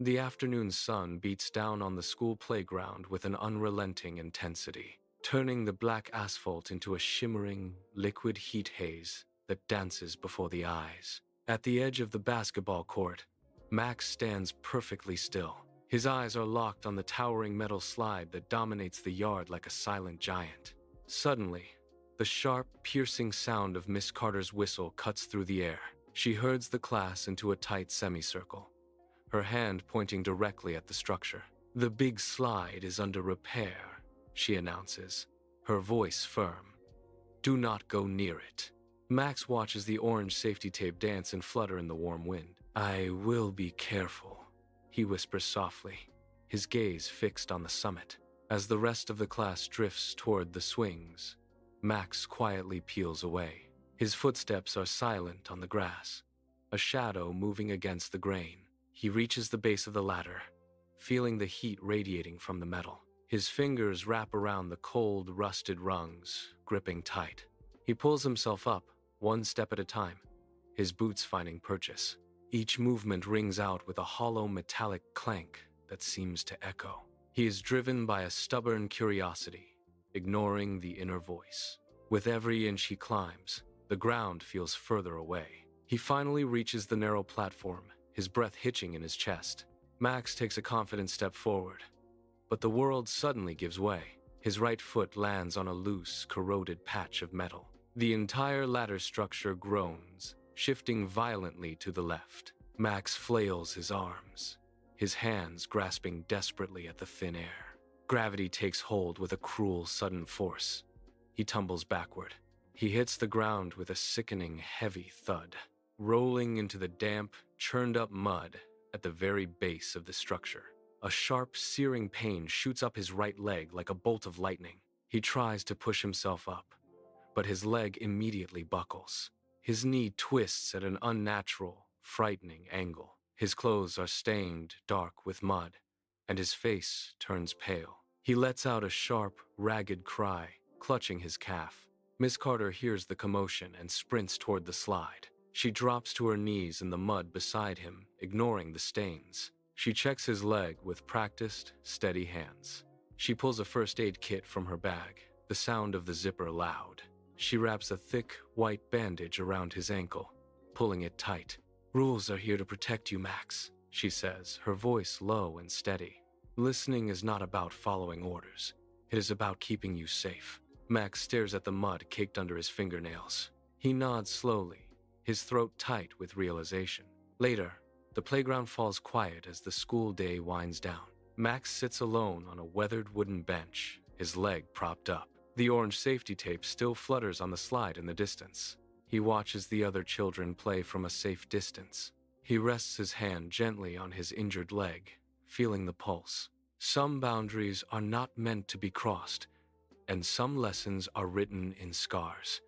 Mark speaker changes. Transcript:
Speaker 1: The afternoon sun beats down on the school playground with an unrelenting intensity, turning the black asphalt into a shimmering, liquid heat haze that dances before the eyes. At the edge of the basketball court, Max stands perfectly still. His eyes are locked on the towering metal slide that dominates the yard like a silent giant. Suddenly, the sharp, piercing sound of Miss Carter's whistle cuts through the air. She herds the class into a tight semicircle, her hand pointing directly at the structure. "The big slide is under repair," she announces, her voice firm. "Do not go near it." Max watches the orange safety tape dance and flutter in the warm wind. "I will be careful," he whispers softly, his gaze fixed on the summit. As the rest of the class drifts toward the swings, Max quietly peels away. His footsteps are silent on the grass, a shadow moving against the grain. He reaches the base of the ladder, feeling the heat radiating from the metal. His fingers wrap around the cold, rusted rungs, gripping tight. He pulls himself up, one step at a time, his boots finding purchase. Each movement rings out with a hollow metallic clank that seems to echo. He is driven by a stubborn curiosity, ignoring the inner voice. With every inch he climbs, the ground feels further away. He finally reaches the narrow platform, his breath hitching in his chest. Max takes a confident step forward, but the world suddenly gives way. His right foot lands on a loose, corroded patch of metal. The entire ladder structure groans, shifting violently to the left. Max flails his arms, his hands grasping desperately at the thin air. Gravity takes hold with a cruel, sudden force. He tumbles backward. He hits the ground with a sickening, heavy thud, rolling into the damp, churned-up mud at the very base of the structure. A sharp, searing pain shoots up his right leg like a bolt of lightning. He tries to push himself up, but his leg immediately buckles. His knee twists at an unnatural, frightening angle. His clothes are stained dark with mud, and his face turns pale. He lets out a sharp, ragged cry, clutching his calf. Miss Carter hears the commotion and sprints toward the slide. She drops to her knees in the mud beside him, ignoring the stains. She checks his leg with practiced, steady hands. She pulls a first aid kit from her bag, the sound of the zipper loud. She wraps a thick, white bandage around his ankle, pulling it tight. "Rules are here to protect you, Max," she says, her voice low and steady. "Listening is not about following orders. It is about keeping you safe." Max stares at the mud caked under his fingernails. He nods slowly, his throat tight with realization. Later, the playground falls quiet as the school day winds down. Max sits alone on a weathered wooden bench, his leg propped up. The orange safety tape still flutters on the slide in the distance. He watches the other children play from a safe distance. He rests his hand gently on his injured leg, feeling the pulse. Some boundaries are not meant to be crossed, and some lessons are written in scars.